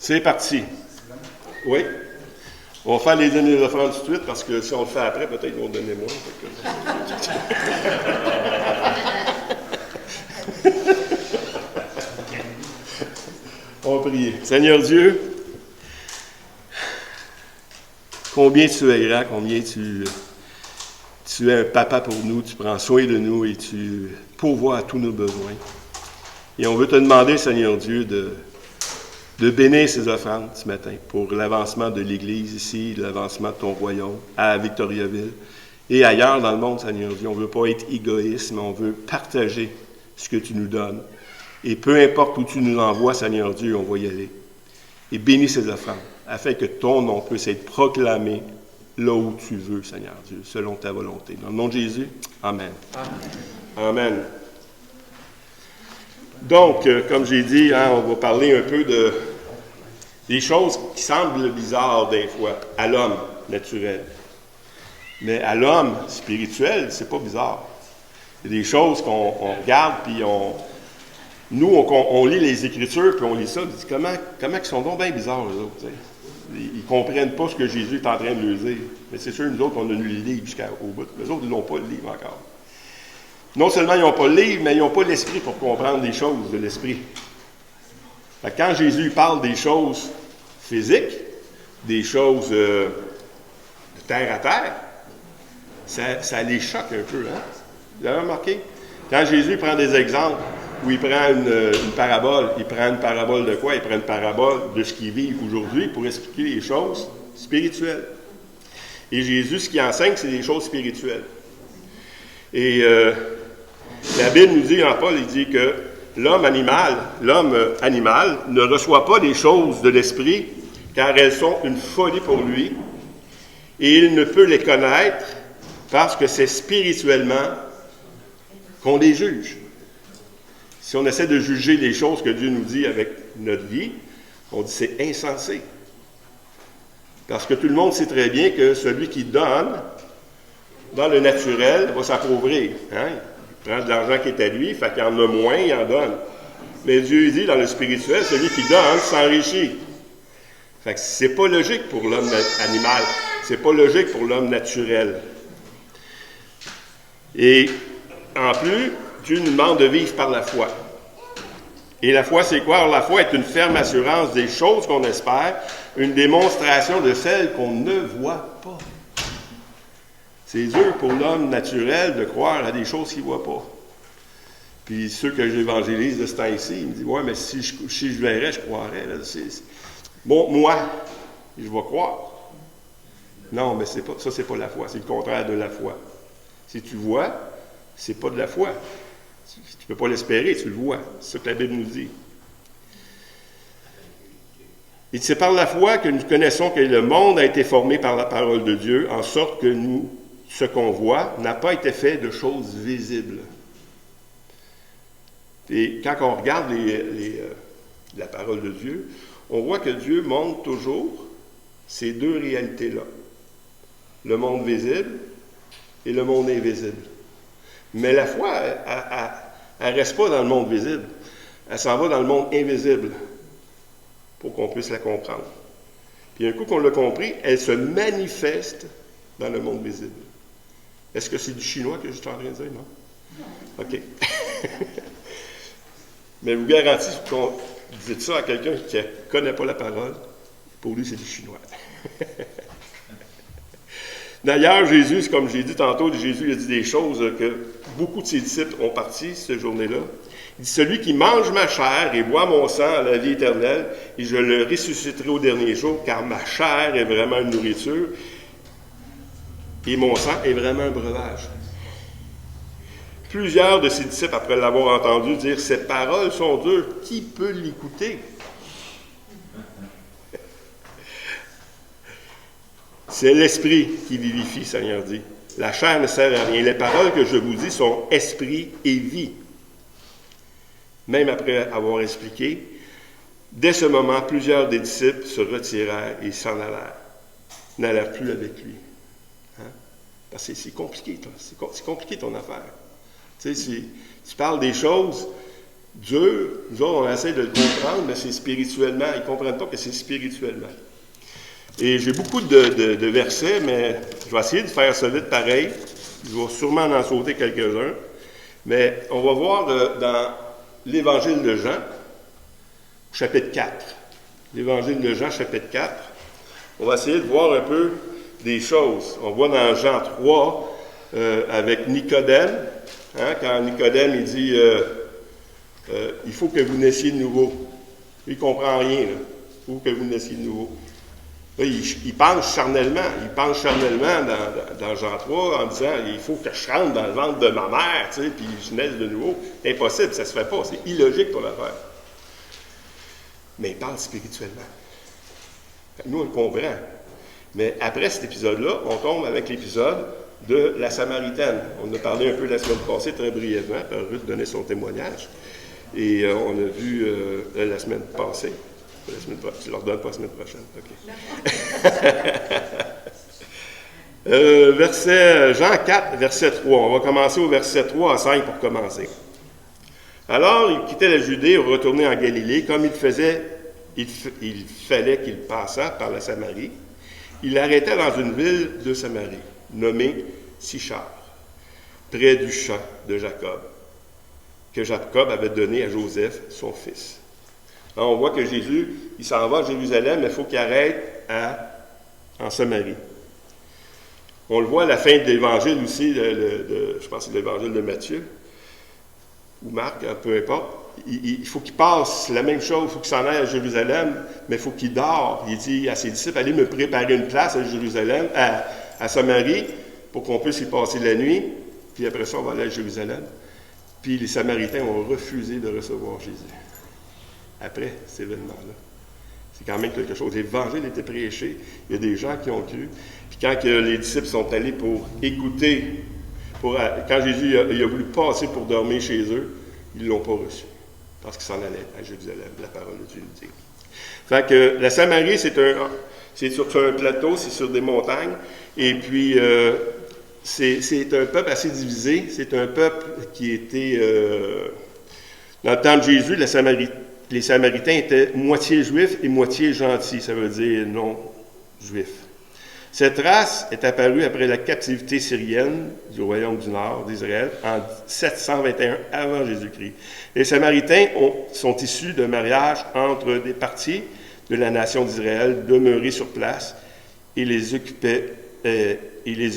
C'est parti. Oui. On va faire les données d'offrande tout de suite parce que si on le fait après, peut-être qu'ils vont donner moins. On va prier. Seigneur Dieu, combien tu es grand, combien tu es un papa pour nous, tu prends soin de nous et tu pourvois à tous nos besoins. Et on veut te demander, Seigneur Dieu, de bénir ces offrandes ce matin pour l'avancement de l'Église ici, l'avancement de ton royaume à Victoriaville et ailleurs dans le monde, Seigneur Dieu. On ne veut pas être égoïste, mais on veut partager ce que tu nous donnes. Et peu importe où tu nous envoies, Seigneur Dieu, on va y aller. Et bénis ces offrandes, afin que ton nom puisse être proclamé là où tu veux, Seigneur Dieu, selon ta volonté. Dans le nom de Jésus, Amen. Amen. Amen. Donc, comme j'ai dit, on va parler un peu des choses qui semblent bizarres des fois à l'homme naturel. Mais à l'homme spirituel, c'est pas bizarre. Il y a des choses qu'on regarde, puis on lit les Écritures, puis on lit ça, on dit comment ils sont donc bien bizarres, les autres. T'sais. Ils ne comprennent pas ce que Jésus est en train de leur dire. Mais c'est sûr, nous autres, on a lu le livre jusqu'au bout. Les autres, ils n'ont pas le livre encore. Non seulement ils n'ont pas le livre, mais ils n'ont pas l'esprit pour comprendre les choses de l'esprit. Fait que quand Jésus parle des choses physiques, des choses de terre à terre, ça les choque un peu. Hein? Vous avez remarqué? Quand Jésus prend des exemples, où il prend une parabole, il prend une parabole de quoi? Il prend une parabole de ce qu'il vit aujourd'hui pour expliquer les choses spirituelles. Et Jésus, ce qu'il enseigne, c'est des choses spirituelles. Et la Bible nous dit, en Paul, il dit que l'homme animal ne reçoit pas des choses de l'esprit, car elles sont une folie pour lui, et il ne peut les connaître parce que c'est spirituellement qu'on les juge. Si on essaie de juger les choses que Dieu nous dit avec notre vie, on dit c'est insensé. Parce que tout le monde sait très bien que celui qui donne, dans le naturel, va s'appauvrir. Hein? Il prend de l'argent qui est à lui, fait qu'il en a moins, il en donne. Mais Dieu dit, dans le spirituel, celui qui donne s'enrichit. Fait que c'est pas logique pour l'homme animal. C'est pas logique pour l'homme naturel. Et en plus, Dieu nous demande de vivre par la foi. Et la foi, c'est quoi? Alors, la foi est une ferme assurance des choses qu'on espère, une démonstration de celles qu'on ne voit pas. C'est dur pour l'homme naturel de croire à des choses qu'il ne voit pas. Puis ceux que j'évangélise de ce temps-ci, ils me disent « Ouais, mais si je verrais, je croirais. » Bon, moi, je vais croire. Non, mais ça, c'est pas la foi. C'est le contraire de la foi. Si tu vois, c'est pas de la foi. Tu ne peux pas l'espérer, tu le vois. C'est ce que la Bible nous dit. Et c'est par la foi que nous connaissons que le monde a été formé par la parole de Dieu, en sorte que ce qu'on voit n'a pas été fait de choses visibles. Et quand on regarde la parole de Dieu, on voit que Dieu montre toujours ces deux réalités-là. Le monde visible et le monde invisible. Mais la foi, elle ne reste pas dans le monde visible. Elle s'en va dans le monde invisible pour qu'on puisse la comprendre. Puis un coup qu'on l'a compris, elle se manifeste dans le monde visible. Est-ce que c'est du chinois que je suis en train de dire, non? OK. Mais je vous garantis qu'on dit ça à quelqu'un qui ne connaît pas la parole, pour lui, c'est du chinois. D'ailleurs, Jésus, comme j'ai dit tantôt, Jésus a dit des choses que beaucoup de ses disciples ont parti cette journée-là. Il dit, celui qui mange ma chair et boit mon sang à la vie éternelle, et je le ressusciterai au dernier jour, car ma chair est vraiment une nourriture, et mon sang est vraiment un breuvage. Plusieurs de ses disciples, après l'avoir entendu dire, ces paroles sont dures, qui peut l'écouter? C'est l'esprit qui vivifie, Seigneur dit. La chair ne sert à rien. Les paroles que je vous dis sont esprit et vie. Même après avoir expliqué, dès ce moment, plusieurs des disciples se retirèrent et s'en allèrent. N'allèrent plus avec lui. Hein? Parce que c'est compliqué, c'est compliqué ton affaire. Tu sais, si tu parles des choses, dur. Nous autres, on essaie de le comprendre, mais c'est spirituellement. Ils ne comprennent pas que c'est spirituellement. Et j'ai beaucoup de versets, mais je vais essayer de faire ça vite pareil. Je vais sûrement en sauter quelques-uns. Mais on va voir dans l'Évangile de Jean, chapitre 4. L'Évangile de Jean, chapitre 4. On va essayer de voir un peu des choses. On voit dans Jean 3, avec Nicodème, quand Nicodème il dit il faut que vous naissiez de nouveau. Il ne comprend rien. Là. Il faut que vous naissiez de nouveau. Là, il pense charnellement. Il pense charnellement dans Jean 3 en disant il faut que je rentre dans le ventre de ma mère, tu sais, puis je naisse de nouveau. C'est impossible, ça ne se fait pas. C'est illogique pour le faire. Mais il parle spirituellement. Nous, on le comprend. Mais après cet épisode-là, on tombe avec l'épisode de la Samaritaine. On en a parlé un peu la semaine passée, très brièvement, par Ruth donnait son témoignage. Et on a vu la semaine passée. Tu leur donnes pas la semaine prochaine. OK. Jean 4, verset 3. On va commencer au verset 3 à 5 pour commencer. Alors, il quittait la Judée pour retourner en Galilée. Comme il fallait qu'il passât par la Samarie. Il arrêta dans une ville de Samarie, nommée Sichar, près du champ de Jacob, que Jacob avait donné à Joseph, son fils. Alors, on voit que Jésus, il s'en va à Jérusalem, mais il faut qu'il arrête en Samarie. On le voit à la fin de l'Évangile aussi, je pense que c'est l'Évangile de Matthieu, ou Marc, peu importe. Il faut qu'il passe la même chose, il faut qu'il s'en aille à Jérusalem, mais il faut qu'il dort. Il dit à ses disciples, allez me préparer une place à Jérusalem, à Samarie, pour qu'on puisse y passer la nuit, puis après ça, on va aller à Jérusalem. Puis les Samaritains ont refusé de recevoir Jésus. Après cet événement-là. C'est quand même quelque chose. L'Évangile était prêché, il y a des gens qui ont cru. Puis quand les disciples sont allés pour écouter, quand Jésus il a voulu passer pour dormir chez eux, ils ne l'ont pas reçu. Parce qu'ils s'en allaient à Jérusalem, la parole de Dieu le dit. Fait que la Samarie, c'est sur un plateau, c'est sur des montagnes, et puis c'est un peuple assez divisé, c'est un peuple qui était, dans le temps de Jésus, les Samaritains étaient moitié juifs et moitié gentils, ça veut dire non juifs. Cette race est apparue après la captivité syrienne du royaume du Nord d'Israël en 721 avant Jésus-Christ. Les Samaritains sont issus d'un mariage entre des parties de la nation d'Israël demeurés sur place et les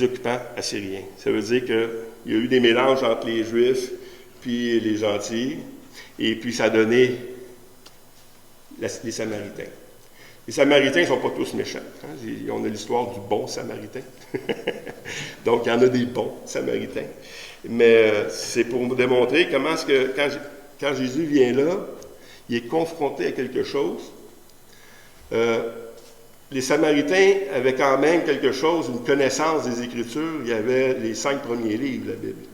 occupants assyriens. Ça veut dire qu'il y a eu des mélanges entre les Juifs puis les gentils, et puis ça a donné les Samaritains. Les Samaritains ne sont pas tous méchants. On a l'histoire du bon Samaritain. Donc, il y en a des bons Samaritains. Mais c'est pour démontrer comment est-ce que, quand Jésus vient là, il est confronté à quelque chose. Les Samaritains avaient quand même quelque chose, une connaissance des Écritures. Il y avait les 5 premiers livres de la Bible,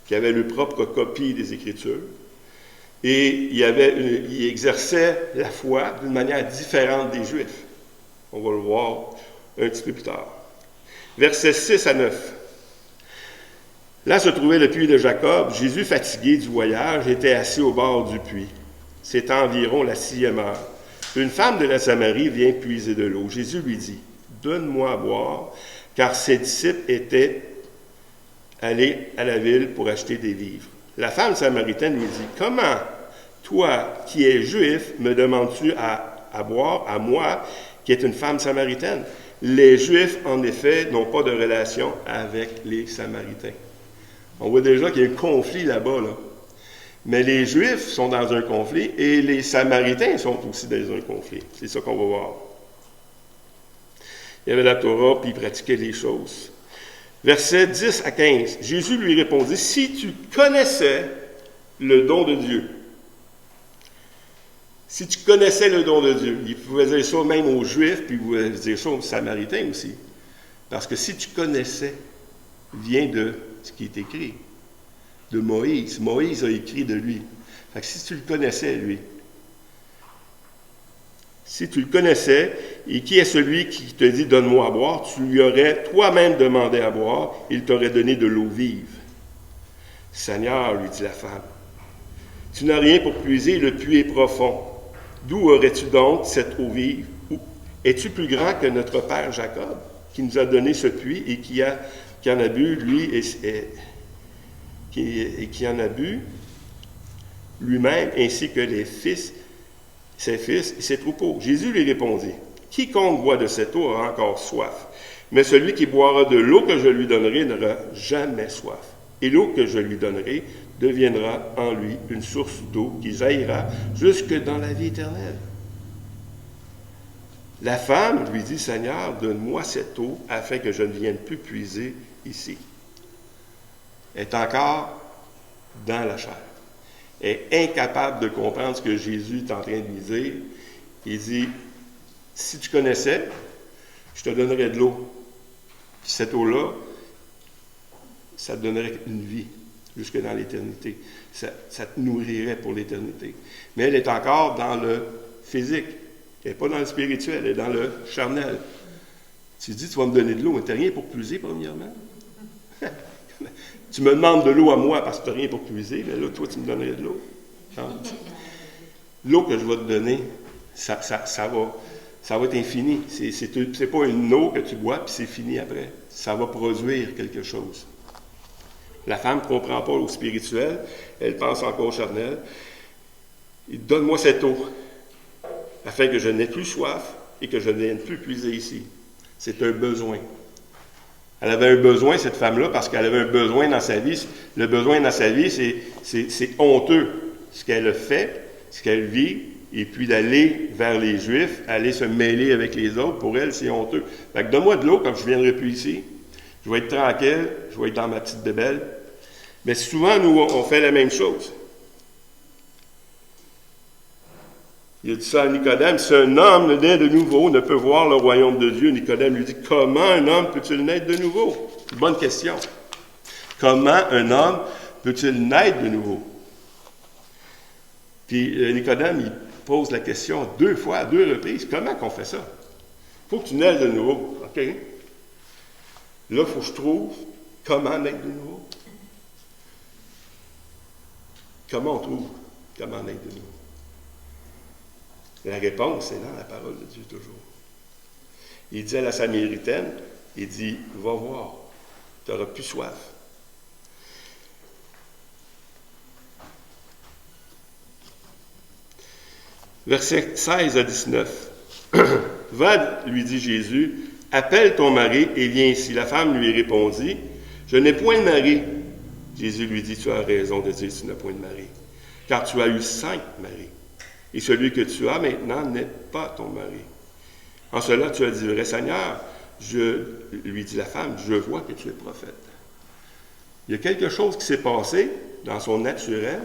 qui avaient leur propre copie des Écritures. Et il exerçait la foi d'une manière différente des Juifs. On va le voir un petit peu plus tard. Versets 6 à 9. Là se trouvait le puits de Jacob. Jésus, fatigué du voyage, était assis au bord du puits. C'était environ la 6e heure. Une femme de la Samarie vient puiser de l'eau. Jésus lui dit, « Donne-moi à boire, car ses disciples étaient allés à la ville pour acheter des vivres. » La femme samaritaine lui dit, « Comment, toi qui es juif, me demandes-tu à boire, à moi, qui est une femme samaritaine? » Les Juifs, en effet, n'ont pas de relation avec les Samaritains. On voit déjà qu'il y a un conflit là-bas, là. Mais les Juifs sont dans un conflit et les Samaritains sont aussi dans un conflit. C'est ça qu'on va voir. Il y avait la Torah, puis ils pratiquaient les choses. Versets 10 à 15. Jésus lui répondit, « Si tu connaissais le don de Dieu, si tu connaissais le don de Dieu, il pouvait dire ça même aux Juifs, puis il pouvait dire ça aux Samaritains aussi. Parce que si tu connaissais, vient de ce qui est écrit, de Moïse. Moïse a écrit de lui. Fait que si tu le connaissais, lui, si tu le connaissais, et qui est celui qui te dit « Donne-moi à boire », tu lui aurais toi-même demandé à boire, il t'aurait donné de l'eau vive. « Seigneur, lui dit la femme, Tu n'as rien pour puiser, le puits est profond. D'où aurais-tu donc cette eau vive? Es-tu plus grand que notre père Jacob, qui nous a donné ce puits et qui en a bu, lui, et qui en a bu lui-même, ainsi que ses fils et ses troupeaux? Jésus lui répondit, quiconque boit de cette eau aura encore soif, mais celui qui boira de l'eau que je lui donnerai n'aura jamais soif. Et l'eau que je lui donnerai deviendra en lui une source d'eau qui jaillira jusque dans la vie éternelle. La femme lui dit, Seigneur, donne-moi cette eau afin que je ne vienne plus puiser ici. Elle est encore dans la chair. Elle est incapable de comprendre ce que Jésus est en train de lui dire. Il dit, si tu connaissais, je te donnerais de l'eau. Puis cette eau-là, ça te donnerait une vie jusque dans l'éternité. Ça te nourrirait pour l'éternité. Mais elle est encore dans le physique. Elle n'est pas dans le spirituel, elle est dans le charnel. Tu dis, tu vas me donner de l'eau, mais tu n'as rien pour puiser, premièrement. Tu me demandes de l'eau à moi parce que tu n'as rien pour puiser, mais là, toi, tu me donnerais de l'eau. L'eau que je vais te donner, ça va être infini. C'est pas une eau que tu bois, puis c'est fini après. Ça va produire quelque chose. La femme ne comprend pas au spirituel, elle pense encore au charnel. Donne-moi cette eau, afin que je n'ai plus soif et que je ne vienne plus puiser ici. C'est un besoin. Elle avait un besoin, cette femme-là, parce qu'elle avait un besoin dans sa vie. Le besoin dans sa vie, c'est honteux. Ce qu'elle a fait, ce qu'elle vit, et puis d'aller vers les Juifs, aller se mêler avec les autres, pour elle, c'est honteux. Fait que donne-moi de l'eau, comme je ne viendrai plus ici. Je vais être tranquille, je vais être dans ma petite bébelle. Mais souvent, nous, on fait la même chose. Il a dit ça à Nicodème, si un homme naît de nouveau, ne peut voir le royaume de Dieu. Nicodème lui dit, comment un homme peut-il naître de nouveau? Bonne question. Comment un homme peut-il naître de nouveau? Puis Nicodème, il pose la question 2 fois, à 2 reprises. Comment qu'on fait ça? Il faut que tu naisses de nouveau. OK? Là, il faut que je trouve comment naître de nouveau. Comment on trouve comment naître de nouveau? La réponse, c'est dans la parole de Dieu toujours. Il dit à la Samaritaine, il dit, va voir, tu n'auras plus soif. Versets 16 à 19. Va, lui dit Jésus, appelle ton mari et viens ici. La femme lui répondit, je n'ai point de mari. Jésus lui dit, tu as raison de dire tu n'as point de mari, car tu as eu 5 maris. Et celui que tu as maintenant n'est pas ton mari. En cela, tu as dit, vrai Seigneur, lui dit la femme, je vois que tu es prophète. Il y a quelque chose qui s'est passé dans son naturel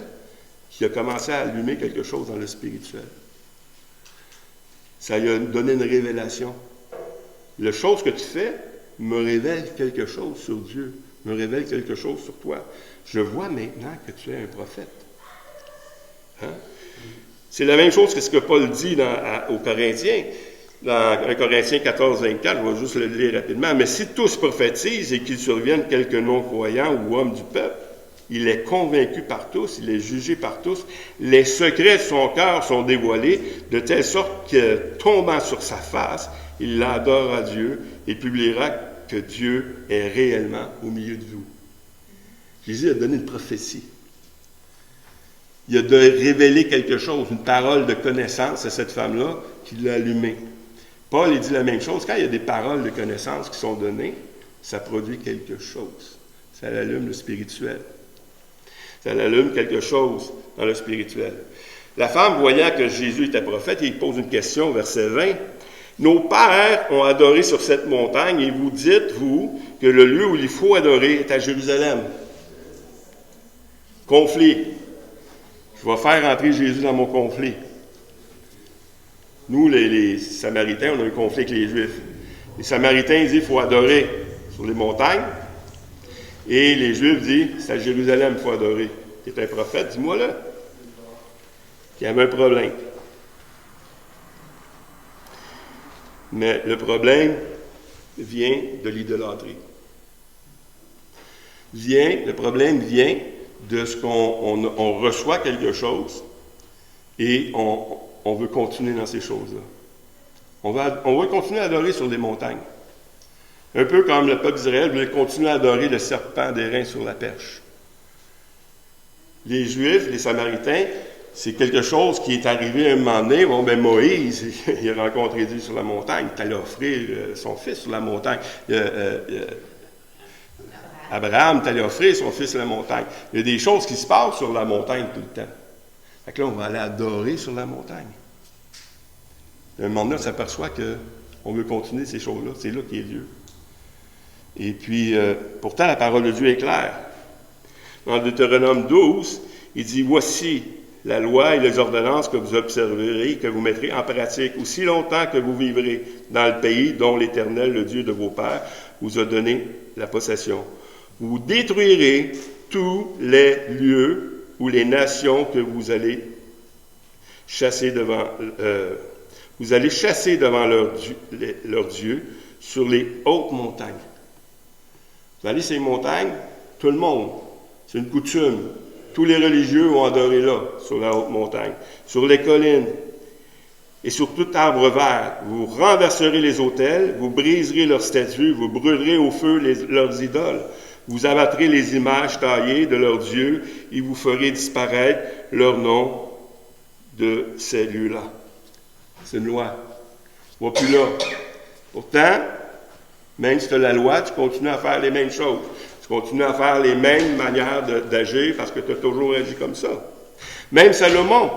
qui a commencé à allumer quelque chose dans le spirituel. Ça lui a donné une révélation. La chose que tu fais me révèle quelque chose sur Dieu, me révèle quelque chose sur toi. Je vois maintenant que tu es un prophète. Hein? C'est la même chose que ce que Paul dit aux Corinthiens. Dans 1 Corinthiens 14, 24, je vais juste le lire rapidement. Mais si tous prophétisent et qu'il survienne quelques non-croyants ou hommes du peuple, il est convaincu par tous, il est jugé par tous. Les secrets de son cœur sont dévoilés, de telle sorte que, tombant sur sa face, il adorera Dieu et publiera que Dieu est réellement au milieu de vous. Jésus a donné une prophétie. Il a révélé quelque chose, une parole de connaissance à cette femme-là qui l'a allumée. Paul, il dit la même chose. Quand il y a des paroles de connaissance qui sont données, ça produit quelque chose. Ça allume le spirituel. Ça allume quelque chose dans le spirituel. La femme, voyant que Jésus était prophète, il pose une question, verset 20. « Nos pères ont adoré sur cette montagne, et vous dites, vous, que le lieu où il faut adorer est à Jérusalem. » Conflit. Je vais faire entrer Jésus dans mon conflit. Nous, les Samaritains, on a un conflit avec les Juifs. Les Samaritains disent qu'il faut adorer sur les montagnes. Et les Juifs disent, c'est à Jérusalem qu'il faut adorer. Tu es un prophète, dis-moi là. Il y avait un problème. Mais le problème vient de l'idolâtrie. Le problème vient de ce on reçoit quelque chose et on veut continuer dans ces choses-là. On va continuer à adorer sur des montagnes. Un peu comme le peuple d'Israël voulait continuer à adorer le serpent d'airain sur la perche. Les Juifs, les Samaritains, c'est quelque chose qui est arrivé à un moment donné. Bon, ben Moïse, il a rencontré Dieu sur la montagne, il allait offrir son fils sur la montagne. Abraham est allé offrir son fils sur la montagne. Il y a des choses qui se passent sur la montagne tout le temps. Fait que là, on va aller adorer sur la montagne. À un moment donné, on s'aperçoit qu'on veut continuer ces choses-là. C'est là qu'est Dieu. Et puis, pourtant, la parole de Dieu est claire. Dans Deutéronome 12, il dit « Voici la loi et les ordonnances que vous observerez, que vous mettrez en pratique aussi longtemps que vous vivrez dans le pays dont l'Éternel, le Dieu de vos pères, vous a donné la possession. Vous détruirez tous les lieux ou les nations que vous allez chasser devant leur Dieu sur les hautes montagnes. » Vous allez sur les montagnes, tout le monde, c'est une coutume. Tous les religieux vont adorer là, sur la haute montagne, sur les collines et sur tout arbre vert. Vous renverserez les autels, vous briserez leurs statues, vous brûlerez au feu leurs idoles. Vous abattrez les images taillées de leurs dieux et vous ferez disparaître leur nom de ces lieux-là. C'est une loi. On ne va plus là. Pourtant, même si tu as la loi, tu continues à faire les mêmes choses. Tu continues à faire les mêmes manières d'agir parce que tu as toujours agi comme ça. Même Salomon,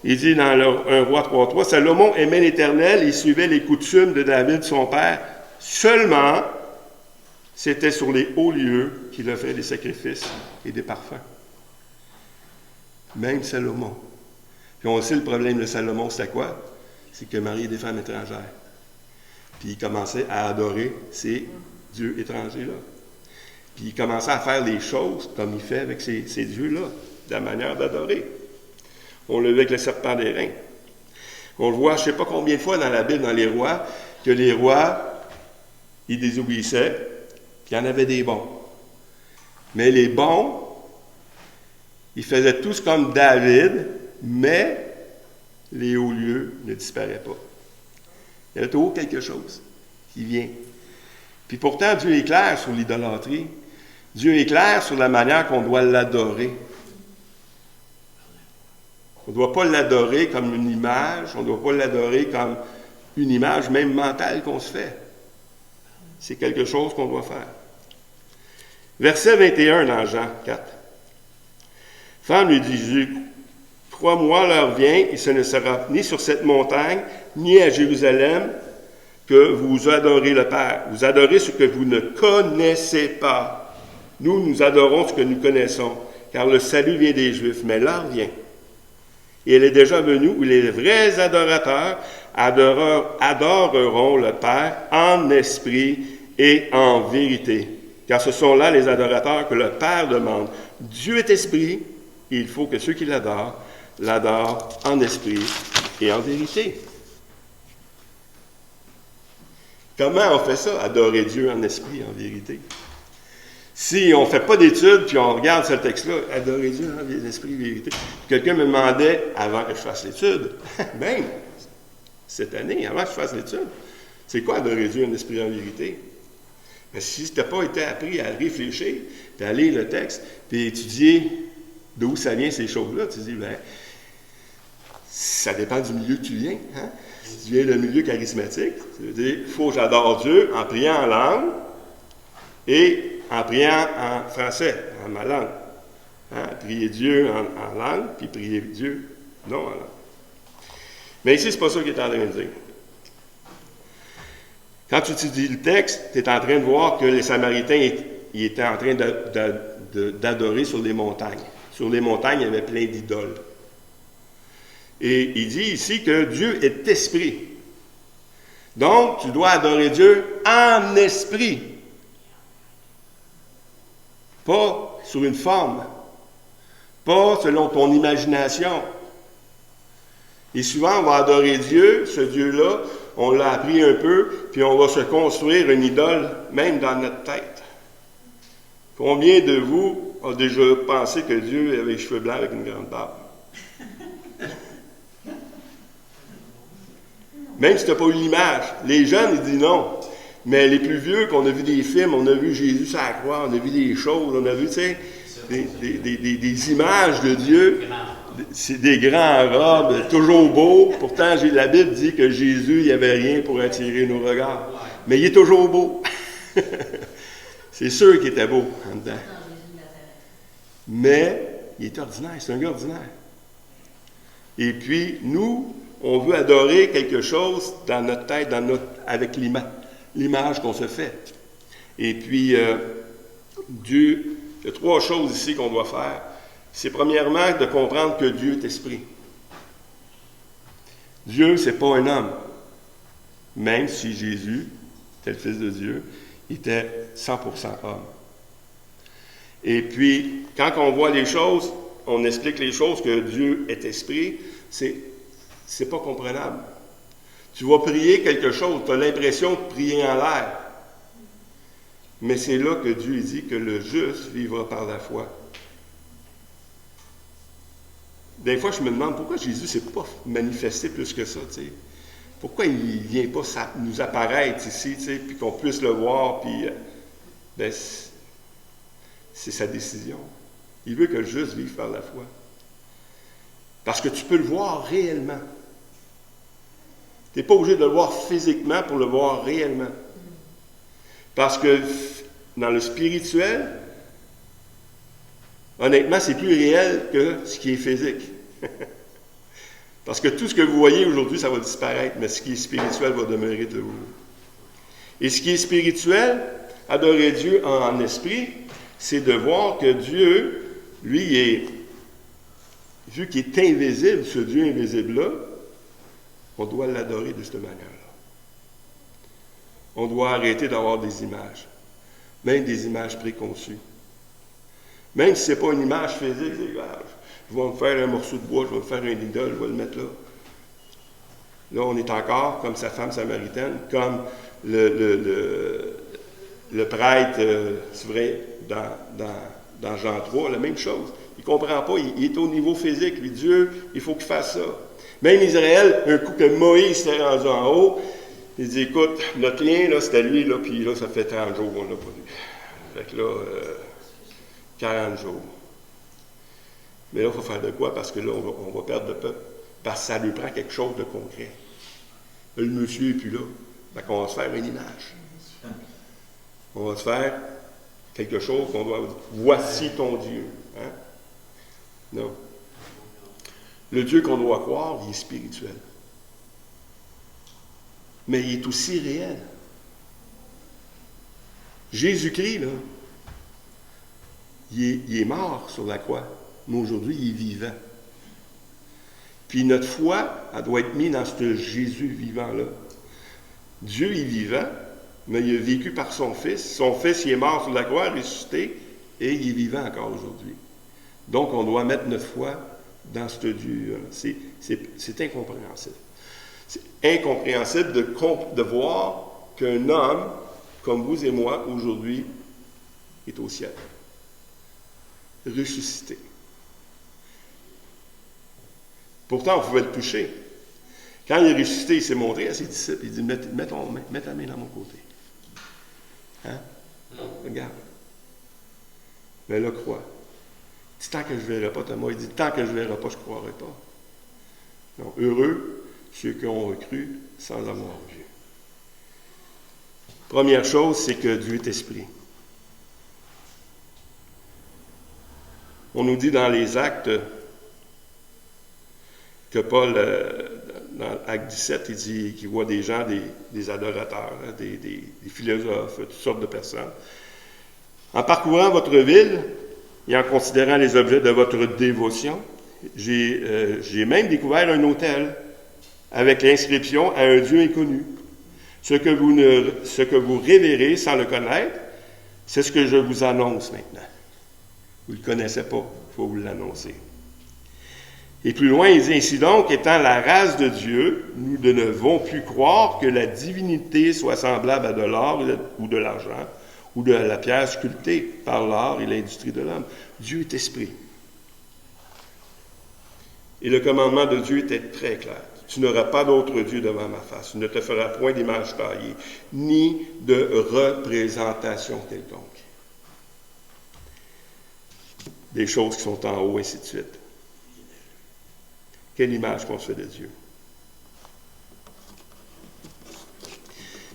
il dit dans 1 Roi 3.3, Salomon aimait l'Éternel et suivait les coutumes de David, son père. Seulement, c'était sur les hauts lieux qu'il offrait des sacrifices et des parfums. Même Salomon. Puis on sait le problème de Salomon, c'était quoi? C'est qu'il mariait des femmes étrangères. Puis il commençait à adorer ces dieux étrangers-là. Puis il commençait à faire les choses comme il fait avec ces dieux-là, de la manière d'adorer. On l'a vu avec le serpent d'airain. On le voit, je ne sais pas combien de fois dans la Bible, dans les rois, que les rois, ils désobéissaient, puis il y en avait des bons. Mais les bons, ils faisaient tous comme David, mais les hauts lieux ne disparaient pas. Il y a toujours quelque chose qui vient. Puis pourtant, Dieu est clair sur l'idolâtrie. Dieu est clair sur la manière qu'on doit l'adorer. On ne doit pas l'adorer comme une image, on ne doit pas l'adorer comme une image même mentale qu'on se fait. C'est quelque chose qu'on doit faire. Verset 21 dans Jean 4. Femme lui dit Jésus, 3 mois l'heure vient, et ce ne sera ni sur cette montagne, ni à Jérusalem, que vous adorez le Père. Vous adorez ce que vous ne connaissez pas. Nous adorons ce que nous connaissons, car le salut vient des Juifs, mais l'heure vient. Et elle est déjà venue où les vrais adorateurs adoreront le Père en esprit et en vérité. Car ce sont là les adorateurs que le Père demande. Dieu est esprit, et il faut que ceux qui l'adorent en esprit et en vérité. Comment on fait ça, adorer Dieu en esprit et en vérité? Si on ne fait pas d'études, puis on regarde ce texte-là, adorer Dieu en esprit et en vérité. Quelqu'un me demandait, avant que je fasse l'étude, même cette année, avant que je fasse l'étude, c'est quoi adorer Dieu en esprit et en vérité? Mais si tu n'as pas été appris à réfléchir, puis à lire le texte, puis étudier d'où ça vient ces choses-là, tu dis, bien, ça dépend du milieu que tu viens. Hein? Si tu viens d'un milieu charismatique, ça veut dire il faut que j'adore Dieu en priant en langue et en priant en français, en ma langue. Hein? Prier Dieu en langue, puis prier Dieu non en langue. Mais ici, ce n'est pas ça qu'il est en train de dire. Quand tu étudies le texte, tu es en train de voir que les Samaritains ils étaient en train d'adorer sur les montagnes. Sur les montagnes, il y avait plein d'idoles. Et il dit ici que Dieu est esprit. Donc, tu dois adorer Dieu en esprit. Pas sur une forme. Pas selon ton imagination. Et souvent, on va adorer Dieu, ce Dieu-là, on l'a appris un peu, puis on va se construire une idole, même dans notre tête. Combien de vous a déjà pensé que Dieu avait les cheveux blancs avec une grande barbe? Même si tu n'as pas eu l'image. Les jeunes, ils disent non. Mais les plus vieux, qu'on a vu des films, on a vu Jésus sur la croix, on a vu des choses, on a vu, tu sais, des images de Dieu. C'est des grands robes, toujours beaux. Pourtant, la Bible dit que Jésus, il n'y avait rien pour attirer nos regards. Mais il est toujours beau. C'est sûr qu'il était beau en dedans. Mais il est ordinaire, c'est un gars ordinaire. Et puis, nous, on veut adorer quelque chose dans notre tête, avec l'image qu'on se fait. Et puis, Dieu, il y a 3 choses ici qu'on doit faire. C'est premièrement de comprendre que Dieu est esprit. Dieu, ce n'est pas un homme. Même si Jésus était le Fils de Dieu, il était 100% homme. Et puis, quand on voit les choses, on explique les choses que Dieu est esprit, c'est pas comprenable. Tu vas prier quelque chose, tu as l'impression de prier en l'air. Mais c'est là que Dieu dit que le juste vivra par la foi. Des fois, je me demande pourquoi Jésus ne s'est pas manifesté plus que ça, tu sais. Pourquoi il ne vient pas nous apparaître ici, tu sais, puis qu'on puisse le voir, puis c'est sa décision. Il veut que le juste vive par la foi. Parce que tu peux le voir réellement. Tu n'es pas obligé de le voir physiquement pour le voir réellement. Parce que dans le spirituel, honnêtement, c'est plus réel que ce qui est physique. Parce que tout ce que vous voyez aujourd'hui, ça va disparaître, mais ce qui est spirituel va demeurer de vous. Et ce qui est spirituel, adorer Dieu en esprit, c'est de voir que Dieu, lui, vu qu'il est invisible, ce Dieu invisible-là, on doit l'adorer de cette manière-là. On doit arrêter d'avoir des images, même des images préconçues. Même si ce n'est pas une image physique, c'est grave. Je vais me faire un morceau de bois, je vais me faire un idole, je vais le mettre là. Là, on est encore comme sa femme samaritaine, comme le prêtre, c'est vrai, dans Jean 3, la même chose. Il ne comprend pas, il est au niveau physique. Lui, Dieu, il faut qu'il fasse ça. Même Israël, un coup que Moïse s'est rendu en haut, il dit, écoute, notre lien, là, c'était lui, là, puis là, ça fait 30 jours qu'on ne l'a pas vu. Fait que là, 40 jours. Mais là, il faut faire de quoi? Parce que là, on va perdre le peuple. Parce que ça lui prend quelque chose de concret. Là, le monsieur n'est plus là. Fait qu'on va se faire une image. On va se faire quelque chose qu'on doit dire. Voici ton Dieu. Hein? Non. Le Dieu qu'on doit croire, il est spirituel. Mais il est aussi réel. Jésus-Christ, là, il est mort sur la croix, mais aujourd'hui, il est vivant. Puis notre foi, elle doit être mise dans ce Jésus vivant-là. Dieu est vivant, mais il a vécu par son Fils. Son Fils, il est mort sur la croix, ressuscité, et il est vivant encore aujourd'hui. Donc, on doit mettre notre foi dans ce Dieu. C'est incompréhensible. C'est incompréhensible de voir qu'un homme, comme vous et moi, aujourd'hui, est au ciel. Ressuscité. Pourtant, on pouvait le toucher. Quand il est ressuscité, il s'est montré à ses disciples. Il dit, mets ta main dans mon côté. Hein? Regarde. Mais là, crois. Il dit, tant que je ne verrai pas, Thomas, il dit, tant que je ne verrai pas, je ne croirai pas. Donc, heureux ceux qui ont cru sans avoir vu. Première chose, c'est que Dieu est esprit. On nous dit dans les Actes que Paul, dans Acte 17, il dit qu'il voit des gens, des adorateurs, hein, des philosophes, toutes sortes de personnes. En parcourant votre ville et en considérant les objets de votre dévotion, j'ai même découvert un autel avec l'inscription à un Dieu inconnu. Ce que vous révérez sans le connaître, c'est ce que je vous annonce maintenant. Vous ne le connaissez pas, il faut vous l'annoncer. Et plus loin, il dit, ainsi donc, étant la race de Dieu, nous ne devons plus croire que la divinité soit semblable à de l'or ou de l'argent, ou de la pierre sculptée par l'art et l'industrie de l'homme. Dieu est esprit. Et le commandement de Dieu était très clair. Tu n'auras pas d'autre Dieu devant ma face. Tu ne te feras point d'image taillée, ni de représentation quelconque. Des choses qui sont en haut, ainsi de suite. Quelle image qu'on se fait de Dieu?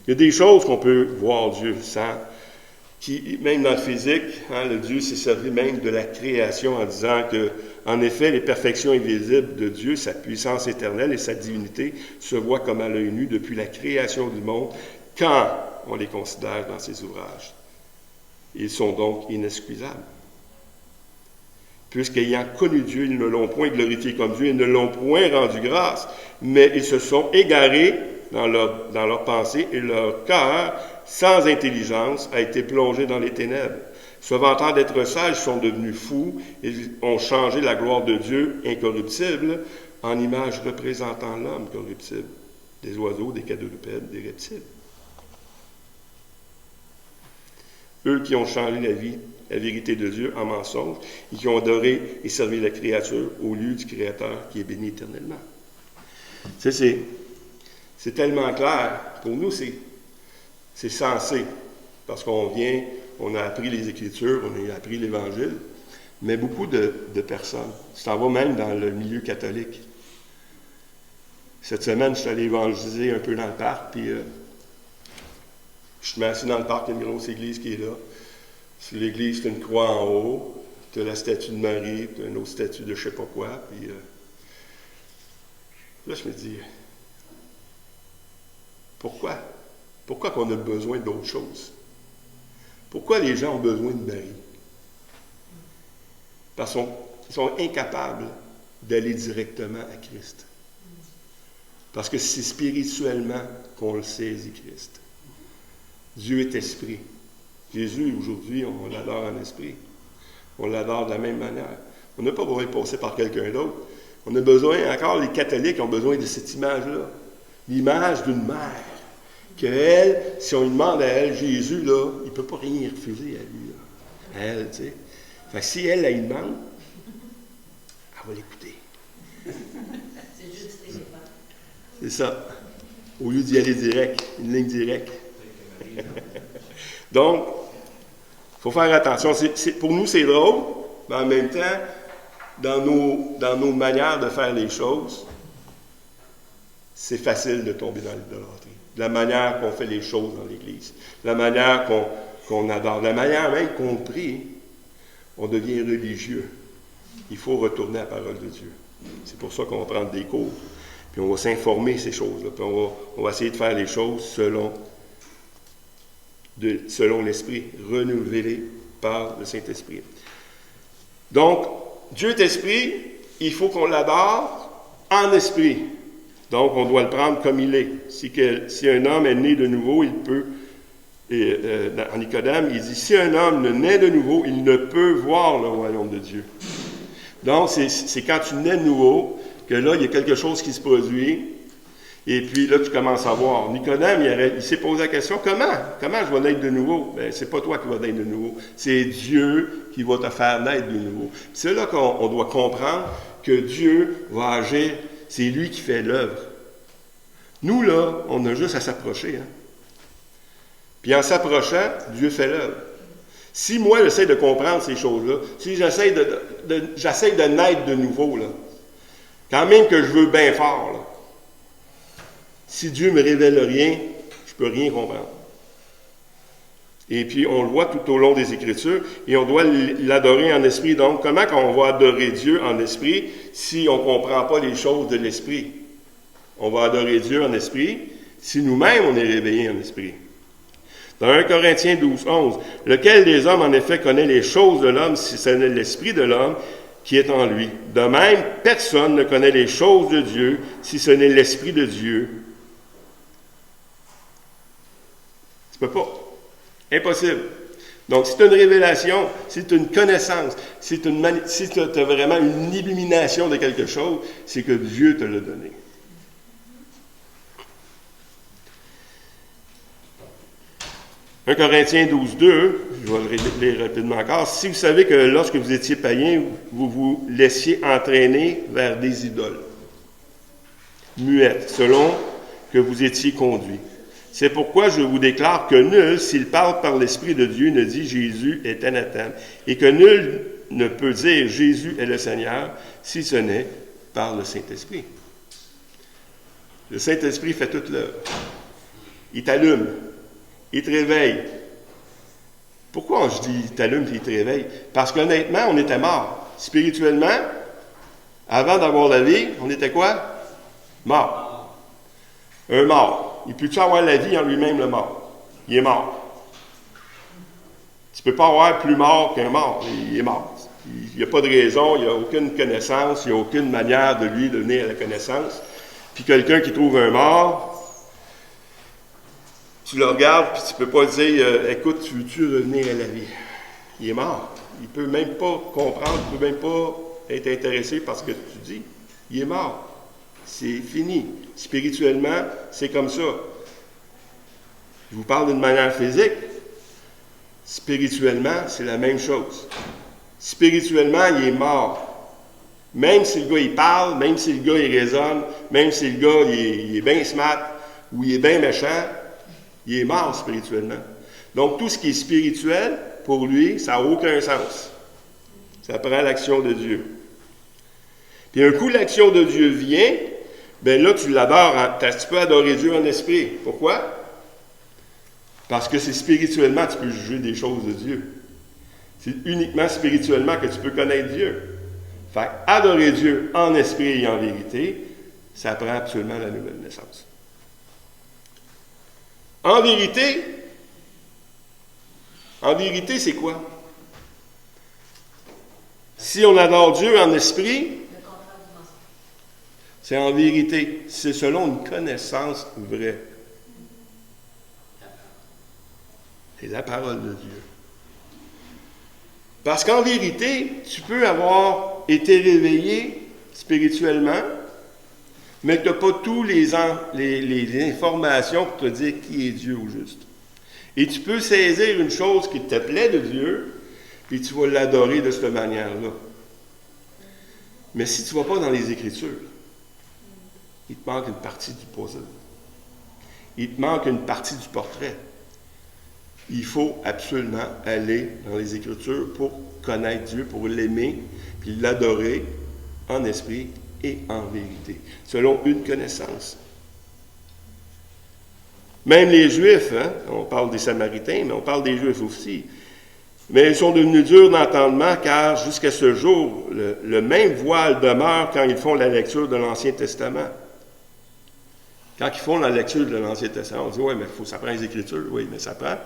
Il y a des choses qu'on peut voir Dieu sans, qui, même dans le physique, le Dieu s'est servi même de la création en disant que, en effet, les perfections invisibles de Dieu, sa puissance éternelle et sa divinité se voient comme à l'œil nu depuis la création du monde, quand on les considère dans ses ouvrages. Ils sont donc inexcusables. Puisqu'ayant connu Dieu, ils ne l'ont point glorifié comme Dieu, ils ne l'ont point rendu grâce, mais ils se sont égarés dans leur pensée et leur cœur, sans intelligence, a été plongé dans les ténèbres. Se vantant d'être sages, ils sont devenus fous et ont changé la gloire de Dieu incorruptible en image représentant l'homme corruptible, des oiseaux, des quadrupèdes, des reptiles. Eux qui ont changé la vérité de Dieu en mensonge, et qui ont adoré et servi la créature au lieu du Créateur qui est béni éternellement. C'est tellement clair. Pour nous, c'est sensé. Parce qu'on on a appris les Écritures, on a appris l'Évangile, mais beaucoup de personnes, ça va même dans le milieu catholique. Cette semaine, je suis allé évangéliser un peu dans le parc, puis je suis assis dans le parc, il y a une grosse église qui est là. Sur l'église, c'est une croix en haut, tu as la statue de Marie, tu as une autre statue de je ne sais pas quoi, puis là, je me dis, pourquoi? Pourquoi qu'on a besoin d'autre chose? Pourquoi les gens ont besoin de Marie? Parce qu'ils sont incapables d'aller directement à Christ. Parce que c'est spirituellement qu'on le saisit, Christ. Dieu est esprit. Jésus, aujourd'hui, on l'adore en esprit. On l'adore de la même manière. On n'a pas besoin de passer par quelqu'un d'autre. On a besoin, encore les catholiques ont besoin de cette image-là. L'image d'une mère. Qu'elle, si on lui demande à elle, Jésus, là, il ne peut pas rien refuser à lui. Là. À elle, tu sais. Fait que si elle lui demande, elle va l'écouter. C'est juste c'est ça. Au lieu d'y aller direct, une ligne directe. Donc, il faut faire attention. Pour nous, c'est drôle, mais en même temps, dans nos manières de faire les choses, c'est facile de tomber dans l'idolâtrie. La manière qu'on fait les choses dans l'Église, la manière qu'on adore, la manière même qu'on prie, on devient religieux. Il faut retourner à la parole de Dieu. C'est pour ça qu'on va prendre des cours, puis on va s'informer ces choses-là, puis on va essayer de faire les choses selon l'Esprit, renouvelé par le Saint-Esprit. Donc, Dieu est esprit, il faut qu'on l'adore en esprit. Donc, on doit le prendre comme il est. Si un homme est né de nouveau, il peut, en Nicodème, il dit, si un homme ne naît de nouveau, il ne peut voir le royaume de Dieu. Donc, c'est quand tu nais de nouveau, que là, il y a quelque chose qui se produit, et puis là, tu commences à voir. Nicodème, il s'est posé la question, comment je vais naître de nouveau? Bien, c'est pas toi qui vas naître de nouveau, c'est Dieu qui va te faire naître de nouveau. C'est là qu'on doit comprendre que Dieu va agir. C'est lui qui fait l'œuvre. Nous, là, on a juste à s'approcher. Hein? Puis en s'approchant, Dieu fait l'œuvre. Si moi, j'essaie de comprendre ces choses-là, si j'essaie de naître de nouveau, là, quand même que je veux bien fort, là, si Dieu ne me révèle rien, je ne peux rien comprendre. Et puis, on le voit tout au long des Écritures, et on doit l'adorer en esprit. Donc, comment on va adorer Dieu en esprit si on ne comprend pas les choses de l'esprit? On va adorer Dieu en esprit si nous-mêmes on est réveillés en esprit. Dans 1 Corinthiens 12, 11, « Lequel des hommes, en effet, connaît les choses de l'homme si ce n'est l'esprit de l'homme qui est en lui? De même, personne ne connaît les choses de Dieu si ce n'est l'esprit de Dieu. » Tu ne peux pas. Impossible. Donc, si tu as une révélation, si tu as une connaissance, si tu as vraiment une illumination de quelque chose, c'est que Dieu te l'a donné. 1 Corinthiens 12, 2, je vais le lire rapidement encore. Si vous savez que lorsque vous étiez païen, vous vous laissiez entraîner vers des idoles, muettes, selon que vous étiez conduits. C'est pourquoi je vous déclare que nul, s'il parle par l'Esprit de Dieu, ne dit Jésus est anathème, et que nul ne peut dire Jésus est le Seigneur, si ce n'est par le Saint-Esprit. Le Saint-Esprit fait toute l'œuvre. Il t'allume, il te réveille. Pourquoi je dis il t'allume et il te réveille? Parce qu'honnêtement, on était morts. Spirituellement, avant d'avoir la vie, on était quoi? Mort. Un mort. Il peut-tu avoir la vie en lui-même, le mort? Il est mort. Tu ne peux pas avoir plus mort qu'un mort. Il est mort. Il n'y a pas de raison, il n'y a aucune connaissance, il n'y a aucune manière de lui donner à la connaissance. Puis quelqu'un qui trouve un mort, tu le regardes, puis tu ne peux pas dire écoute, tu veux-tu revenir à la vie? Il est mort. Il ne peut même pas comprendre, il ne peut même pas être intéressé par ce que tu dis. Il est mort. C'est fini. Spirituellement, c'est comme ça. Je vous parle d'une manière physique. Spirituellement, c'est la même chose. Spirituellement, il est mort. Même si le gars, il parle, même si le gars, il raisonne, même si le gars, il est bien smart ou il est bien méchant, il est mort spirituellement. Donc, tout ce qui est spirituel, pour lui, ça n'a aucun sens. Ça prend l'action de Dieu. Puis un coup, l'action de Dieu vient, bien là, tu l'adores, tu peux adorer Dieu en esprit. Pourquoi? Parce que c'est spirituellement que tu peux juger des choses de Dieu. C'est uniquement spirituellement que tu peux connaître Dieu. Fait adorer Dieu en esprit et en vérité, ça prend absolument la nouvelle naissance. En vérité, c'est quoi? Si on adore Dieu en esprit, c'est en vérité. C'est selon une connaissance vraie. C'est la parole de Dieu. Parce qu'en vérité, tu peux avoir été réveillé spirituellement, mais tu n'as pas toutes les informations pour te dire qui est Dieu au juste. Et tu peux saisir une chose qui te plaît de Dieu, puis tu vas l'adorer de cette manière-là. Mais si tu ne vas pas dans les Écritures, il te manque une partie du puzzle. Il te manque une partie du portrait. Il faut absolument aller dans les Écritures pour connaître Dieu, pour l'aimer, puis l'adorer en esprit et en vérité, selon une connaissance. Même les Juifs, on parle des Samaritains, mais on parle des Juifs aussi. Mais ils sont devenus durs d'entendement, car jusqu'à ce jour, le même voile demeure quand ils font la lecture de l'Ancien Testament. Quand ils font la lecture de l'Ancien Testament, on dit « Oui, mais ça prend les Écritures. » Oui, mais ça prend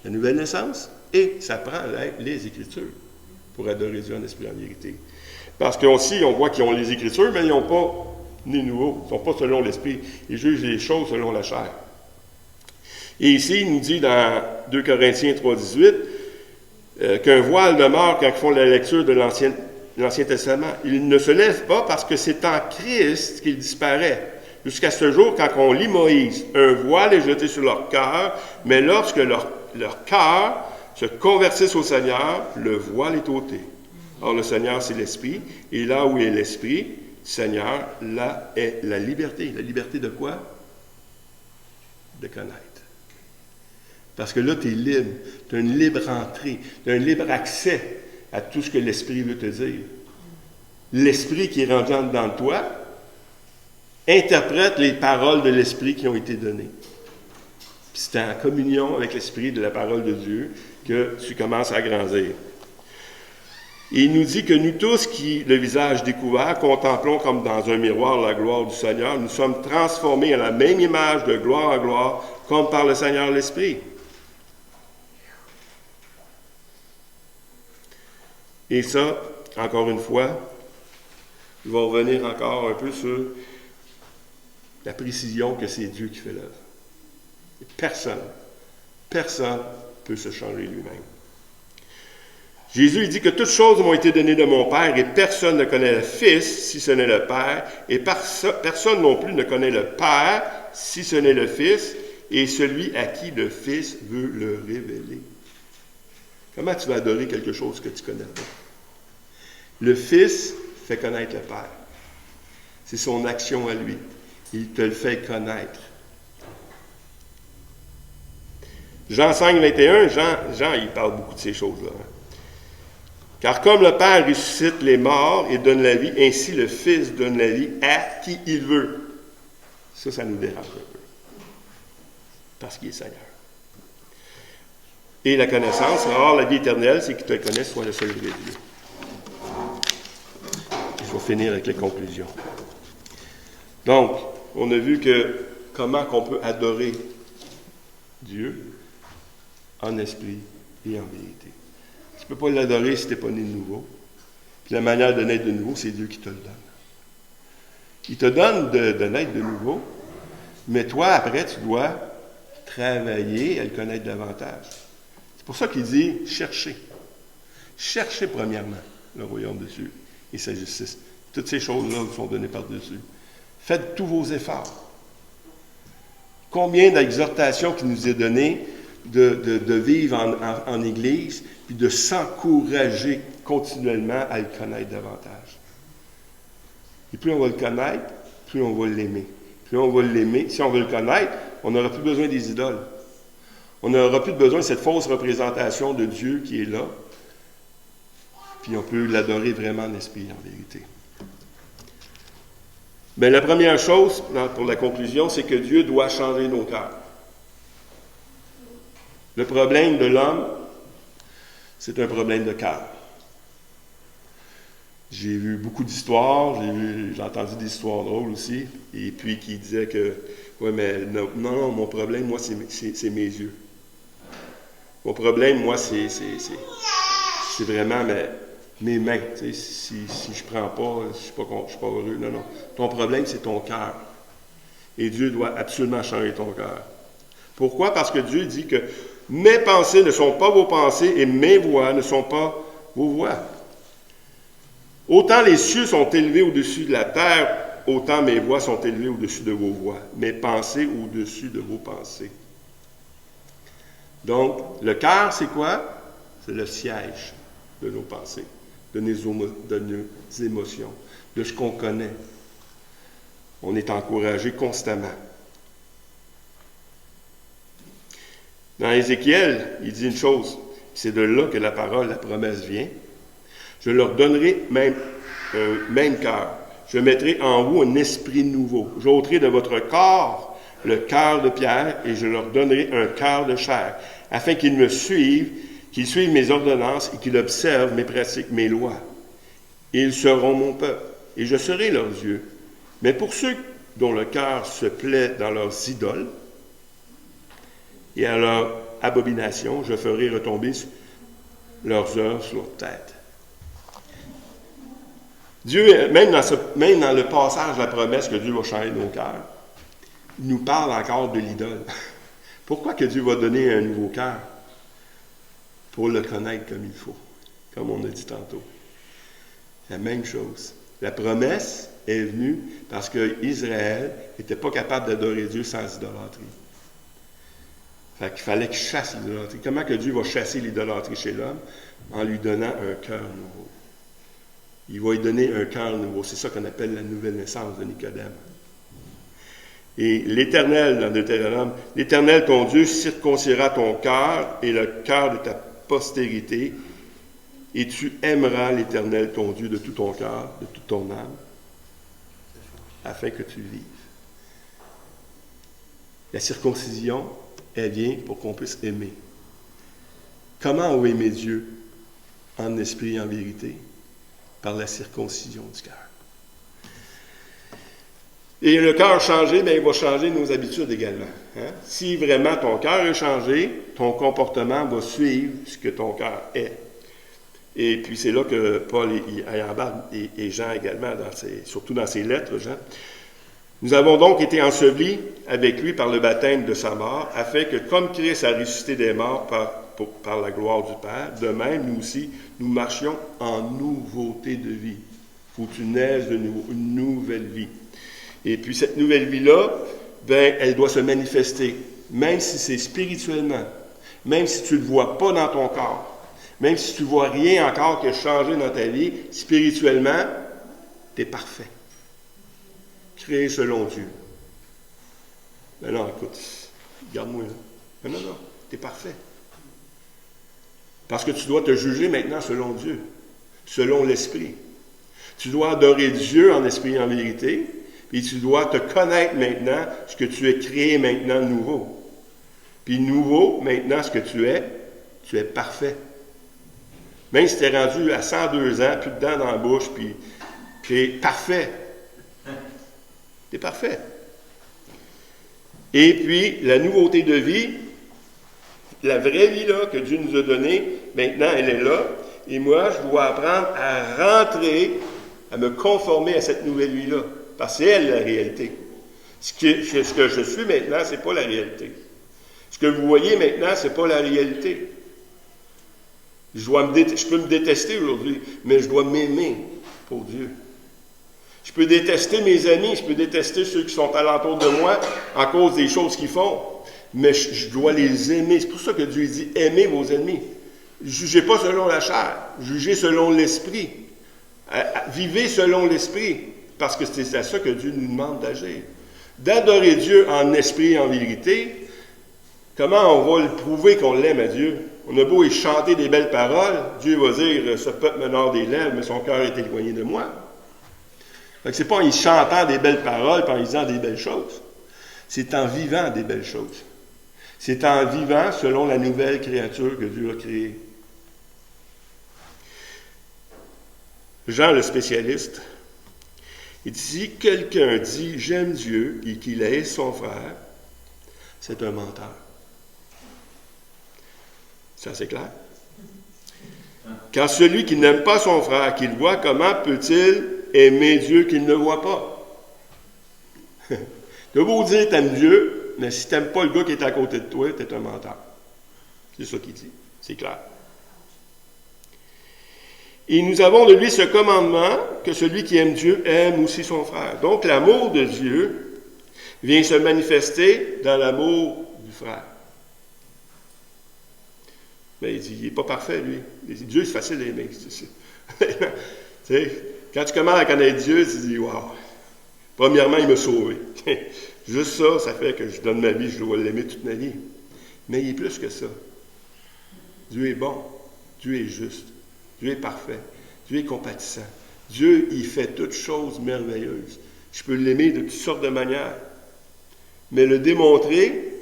la nouvelle naissance et ça prend les Écritures pour adorer Dieu en esprit et en vérité. Parce qu'aussi, on voit qu'ils ont les Écritures, mais ils n'ont pas ni nouveau. Ils ne sont pas selon l'esprit. Ils jugent les choses selon la chair. Et ici, il nous dit dans 2 Corinthiens 3, 18, qu'un voile demeure quand ils font la lecture de l'Ancien Testament. Il ne se lève pas parce que c'est en Christ qu'il disparaît. Jusqu'à ce jour, quand on lit Moïse, un voile est jeté sur leur cœur, mais lorsque leur cœur se convertissent au Seigneur, le voile est ôté. Or, le Seigneur, c'est l'Esprit, et là où est l'Esprit du Seigneur, là est la liberté. La liberté de quoi? De connaître. Parce que là, tu es libre. Tu as une libre entrée. Tu as un libre accès à tout ce que l'Esprit veut te dire. L'Esprit qui est rendu en dedans de toi interprète les paroles de l'Esprit qui ont été données. Puis c'est en communion avec l'Esprit de la parole de Dieu que tu commences à grandir. Et il nous dit que nous tous qui, le visage découvert, contemplons comme dans un miroir la gloire du Seigneur, nous sommes transformés à la même image de gloire en gloire, comme par le Seigneur l'Esprit. Et ça, encore une fois, je vais revenir encore un peu sur la précision que c'est Dieu qui fait l'œuvre. Personne ne peut se changer lui-même. Jésus il dit que toutes choses m'ont été données de mon Père et personne ne connaît le Fils si ce n'est le Père et personne non plus ne connaît le Père si ce n'est le Fils et celui à qui le Fils veut le révéler. Comment tu vas adorer quelque chose que tu connais pas? Le Fils fait connaître le Père. C'est son action à lui. Il te le fait connaître. Jean 5, 21, Jean, il parle beaucoup de ces choses-là. Car comme le Père ressuscite les morts et donne la vie, ainsi le Fils donne la vie à qui il veut. Ça nous dérange un peu. Parce qu'il est Seigneur. Et la connaissance, or la vie éternelle, c'est qu'il te connaisse, soit le seul vrai Dieu. Il faut finir avec les conclusions. Donc, on a vu que comment qu'on peut adorer Dieu en esprit et en vérité. Tu ne peux pas l'adorer si tu n'es pas né de nouveau. Puis la manière de naître de nouveau, c'est Dieu qui te le donne. Il te donne de naître de nouveau, mais toi, après, tu dois travailler à le connaître davantage. C'est pour ça qu'il dit, cherchez. Cherchez premièrement le royaume de Dieu et sa justice. Toutes ces choses-là vous sont données par-dessus. Faites tous vos efforts. Combien d'exhortations qui nous est données de vivre en Église, puis de s'encourager continuellement à le connaître davantage. Et plus on va le connaître, plus on va l'aimer. Plus on va l'aimer, si on veut le connaître, on n'aura plus besoin des idoles. On n'aura plus besoin de cette fausse représentation de Dieu qui est là. Puis on peut l'adorer vraiment en esprit, en vérité. Bien, la première chose, pour la conclusion, c'est que Dieu doit changer nos cœurs. Le problème de l'homme, c'est un problème de cœur. J'ai vu beaucoup d'histoires, j'ai entendu des histoires drôles aussi, et puis qui disaient que, ouais, mais non, mon problème, moi, c'est mes yeux. Mon problème, moi, c'est vraiment mes mains. Tu sais, si je ne prends pas, je ne suis pas heureux. Non. Ton problème, c'est ton cœur. Et Dieu doit absolument changer ton cœur. Pourquoi? Parce que Dieu dit que mes pensées ne sont pas vos pensées et mes voix ne sont pas vos voix. Autant les cieux sont élevés au-dessus de la terre, autant mes voix sont élevées au-dessus de vos voix. Mes pensées au-dessus de vos pensées. Donc, le cœur, c'est quoi? C'est le siège de nos pensées, de nos émotions, de ce qu'on connaît. On est encouragé constamment. Dans Ézéchiel, il dit une chose, c'est de là que la promesse vient. Je leur donnerai même cœur. Je mettrai en vous un esprit nouveau. J'ôterai de votre corps le cœur de pierre et je leur donnerai un cœur de chair, afin qu'ils me suivent, qu'ils suivent mes ordonnances et qu'ils observent mes pratiques, mes lois. Et ils seront mon peuple, et je serai leurs Dieu. Mais pour ceux dont le cœur se plaît dans leurs idoles et à leur abomination, je ferai retomber leurs œuvres sur leur tête. Dieu, même dans le passage de la promesse que Dieu va changer nos cœurs, il nous parle encore de l'idole. Pourquoi que Dieu va donner un nouveau cœur? Pour le connaître comme il faut, comme on a dit tantôt. La même chose. La promesse est venue parce qu'Israël n'était pas capable d'adorer Dieu sans idolâtrie. Fait qu'il fallait qu'il chasse l'idolâtrie. Comment que Dieu va chasser l'idolâtrie chez l'homme? En lui donnant un cœur nouveau. Il va lui donner un cœur nouveau. C'est ça qu'on appelle la nouvelle naissance de Nicodème. Et l'Éternel, dans Deutéronome, l'Éternel, ton Dieu, circoncira ton cœur et le cœur de ta postérité, et tu aimeras l'Éternel, ton Dieu, de tout ton cœur, de toute ton âme, afin que tu vives. La circoncision, elle vient pour qu'on puisse aimer. Comment on aimer Dieu? En esprit et en vérité? Par la circoncision du cœur. Et le cœur changé, bien, il va changer nos habitudes également. Hein? Si vraiment ton cœur est changé, ton comportement va suivre ce que ton cœur est. Et puis c'est là que Paul y embarque, et Jean également, surtout dans ses lettres, Jean. Nous avons donc été ensevelis avec lui par le baptême de sa mort, afin que comme Christ a ressuscité des morts par la gloire du Père, de même, nous aussi, nous marchions en nouveauté de vie. Il faut que tu naisses de nouveau, une nouvelle vie. Et puis cette nouvelle vie-là, ben, elle doit se manifester même si c'est spirituellement, même si tu ne le vois pas dans ton corps, même si tu ne vois rien encore qui a changé dans ta vie, spirituellement, tu es parfait. Créé selon Dieu. Mais non, écoute, regarde-moi là. Mais non, tu es parfait. Parce que tu dois te juger maintenant selon Dieu, selon l'Esprit. Tu dois adorer Dieu en esprit et en vérité, puis tu dois te connaître maintenant ce que tu es créé maintenant nouveau. Puis nouveau, maintenant, ce que tu es parfait. Même si tu es rendu à 102 ans, plus de dents dans la bouche, puis tu es parfait. Tu es parfait. Et puis, la nouveauté de vie, la vraie vie là, que Dieu nous a donnée, maintenant, elle est là. Et moi, je dois apprendre à rentrer, à me conformer à cette nouvelle vie-là. Parce que c'est elle, la réalité. Ce que je suis maintenant, ce n'est pas la réalité. Ce que vous voyez maintenant, ce n'est pas la réalité. Je peux me détester aujourd'hui, mais je dois m'aimer pour Dieu. Je peux détester mes amis, je peux détester ceux qui sont alentour de moi à cause des choses qu'ils font, mais je dois les aimer. C'est pour ça que Dieu dit « Aimez vos ennemis ». Jugez pas selon la chair, jugez selon l'esprit. Vivez selon l'esprit, parce que c'est à ça que Dieu nous demande d'agir. D'adorer Dieu en esprit et en vérité. Comment on va le prouver qu'on l'aime à Dieu? On a beau y chanter des belles paroles, Dieu va dire « Ce peuple m'honore des lèvres, mais son cœur est éloigné de moi ». Ce n'est pas en y chantant des belles paroles, et en disant des belles choses. C'est en vivant des belles choses. C'est en vivant selon la nouvelle créature que Dieu a créée. Jean, le spécialiste, il dit, si quelqu'un dit « j'aime Dieu » et qu'il hait son frère, c'est un menteur. Ça, c'est clair? Car celui qui n'aime pas son frère, qu'il voit, comment peut-il aimer Dieu qu'il ne voit pas? Tu as beau dire que tu aimes Dieu, mais si tu n'aimes pas le gars qui est à côté de toi, tu es un menteur. C'est ça qu'il dit. C'est clair. Et nous avons de lui ce commandement, que celui qui aime Dieu aime aussi son frère. Donc, l'amour de Dieu vient se manifester dans l'amour du frère. Mais il dit, il n'est pas parfait, lui. Il dit, Dieu, c'est facile d'aimer. Quand tu commences à connaître Dieu, tu dis, wow, premièrement, il m'a sauvé. Juste ça, ça fait que je donne ma vie, je dois l'aimer toute ma vie. Mais il est plus que ça. Dieu est bon. Dieu est juste. Dieu est parfait. Dieu est compatissant. Dieu, il fait toutes choses merveilleuses. Je peux l'aimer de toutes sortes de manières. Mais le démontrer,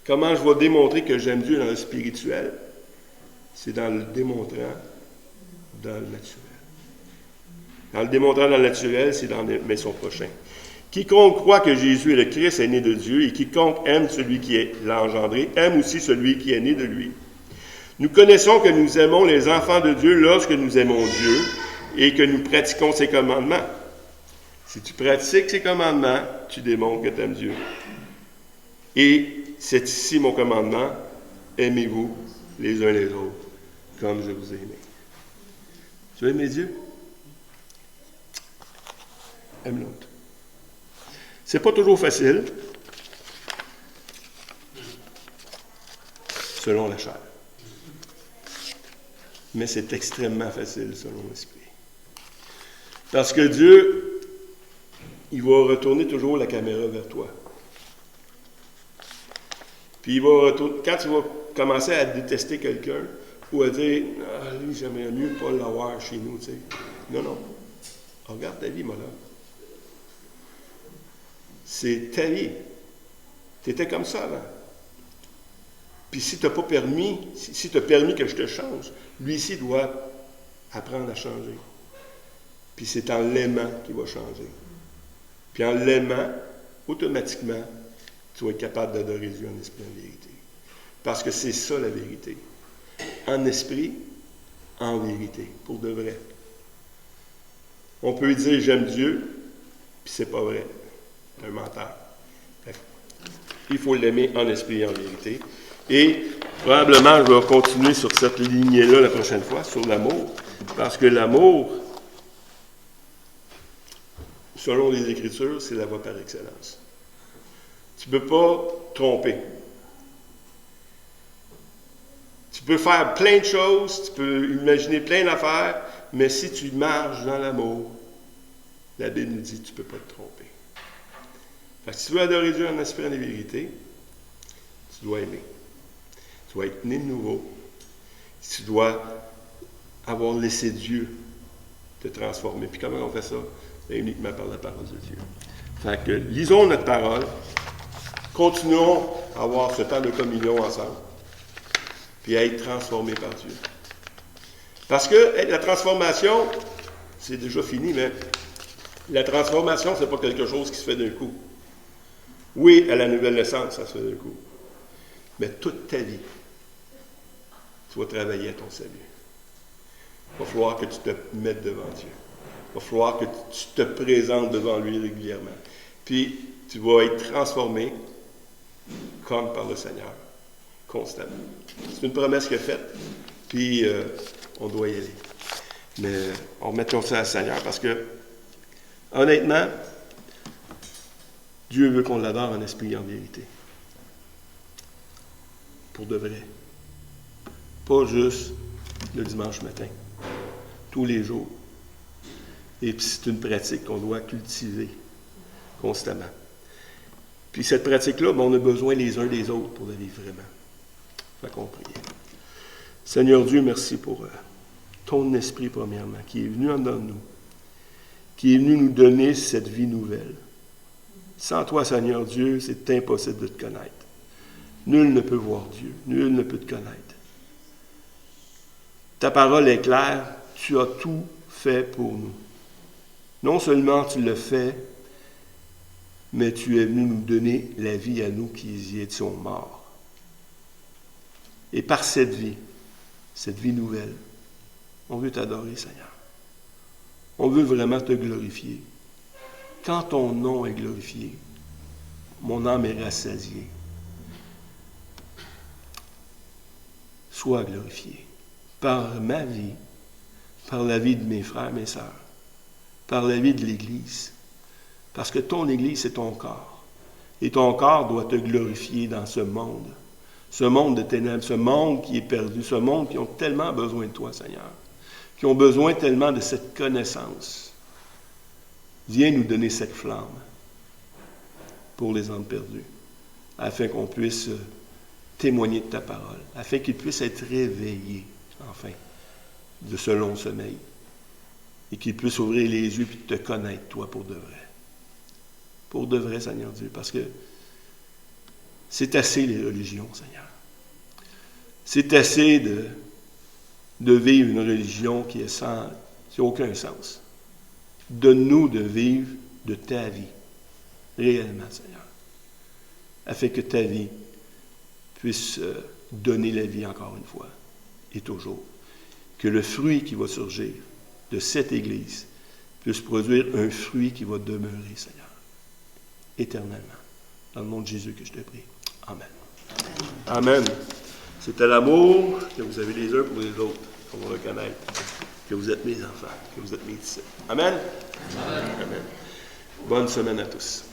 comment je vais démontrer que j'aime Dieu dans le spirituel? C'est dans le démontrant dans le naturel. En le démontrant dans le naturel, c'est dans l'aimer son prochain. Quiconque croit que Jésus est le Christ est né de Dieu, et quiconque aime celui qui l'a engendré, aime aussi celui qui est né de lui. Nous connaissons que nous aimons les enfants de Dieu lorsque nous aimons Dieu et que nous pratiquons ses commandements. Si tu pratiques ses commandements, tu démontres que tu aimes Dieu. Et c'est ici mon commandement, aimez-vous les uns les autres, comme je vous ai aimé. Tu veux aimer Dieu? Aime l'autre. C'est pas toujours facile, selon la chair. Mais c'est extrêmement facile selon l'esprit. Parce que Dieu, il va retourner toujours la caméra vers toi. Puis il va retourner, quand tu vas commencer à détester quelqu'un, ou à dire « Ah, lui, j'aimerais mieux pas l'avoir chez nous, tu sais. » Non. Regarde ta vie, moi, là. C'est ta vie. Tu étais comme ça avant. Puis si tu n'as pas permis, si tu as permis que je te change, lui ici doit apprendre à changer. Puis c'est en l'aimant qu'il va changer. Puis en l'aimant, automatiquement, tu vas être capable d'adorer Dieu en esprit et en vérité. Parce que c'est ça la vérité. En esprit, en vérité, pour de vrai. On peut dire j'aime Dieu, puis c'est pas vrai. C'est un menteur. Il faut l'aimer en esprit et en vérité. Et probablement, je vais continuer sur cette lignée-là la prochaine fois, sur l'amour. Parce que l'amour, selon les Écritures, c'est la voie par excellence. Tu ne peux pas tromper. Tu peux faire plein de choses, tu peux imaginer plein d'affaires, mais si tu marches dans l'amour, la Bible nous dit que tu ne peux pas te tromper. Fait que si tu veux adorer Dieu en esprit et en vérité, tu dois aimer. Tu dois être né de nouveau. Tu dois avoir laissé Dieu te transformer. Puis comment on fait ça? C'est uniquement par la parole de Dieu. Fait que lisons notre parole. Continuons à avoir ce temps de communion ensemble. Puis à être transformés par Dieu. Parce que la transformation, c'est déjà fini, mais la transformation, ce n'est pas quelque chose qui se fait d'un coup. Oui, à la nouvelle naissance, ça se fait d'un coup. Mais toute ta vie, tu vas travailler à ton salut. Il va falloir que tu te mettes devant Dieu. Il va falloir que tu te présentes devant lui régulièrement. Puis, tu vas être transformé comme par le Seigneur, constamment. C'est une promesse qu'il a faite, puis on doit y aller. Mais on remet tout ça à Seigneur parce que, honnêtement, Dieu veut qu'on l'adore en esprit et en vérité. Pour de vrai. Pas juste le dimanche matin. Tous les jours. Et puis c'est une pratique qu'on doit cultiver constamment. Puis cette pratique-là, on a besoin les uns des autres pour la vivre vraiment. Fait qu'on prie. Seigneur Dieu, merci pour ton esprit premièrement, qui est venu en dedans de nous, qui est venu nous donner cette vie nouvelle. Sans toi, Seigneur Dieu, c'est impossible de te connaître. Nul ne peut voir Dieu, nul ne peut te connaître. Ta parole est claire, tu as tout fait pour nous. Non seulement tu le fais, mais tu es venu nous donner la vie à nous qui y étions morts. Et par cette vie nouvelle, on veut t'adorer, Seigneur. On veut vraiment te glorifier. Quand ton nom est glorifié, mon âme est rassasiée. Sois glorifié par ma vie, par la vie de mes frères, mes sœurs, par la vie de l'Église. Parce que ton Église, c'est ton corps. Et ton corps doit te glorifier dans ce monde de ténèbres, ce monde qui est perdu, ce monde qui ont tellement besoin de toi, Seigneur, qui ont besoin tellement de cette connaissance. Viens nous donner cette flamme pour les âmes perdues, afin qu'on puisse témoigner de ta parole, afin qu'ils puissent être réveillés, enfin, de ce long sommeil, et qu'ils puissent ouvrir les yeux et te connaître, toi, pour de vrai. Pour de vrai, Seigneur Dieu, parce que c'est assez les religions, Seigneur. C'est assez de vivre une religion qui est sans aucun sens. Donne-nous de vivre de ta vie, réellement, Seigneur, afin que ta vie puisse donner la vie encore une fois, et toujours. Que le fruit qui va surgir de cette Église puisse produire un fruit qui va demeurer, Seigneur, éternellement. Dans le nom de Jésus que je te prie. Amen. Amen. C'est à l'amour que vous avez les uns pour les autres qu'on va reconnaître que vous êtes mes enfants, que vous êtes mes disciples. Amen. Amen. Bonne semaine à tous.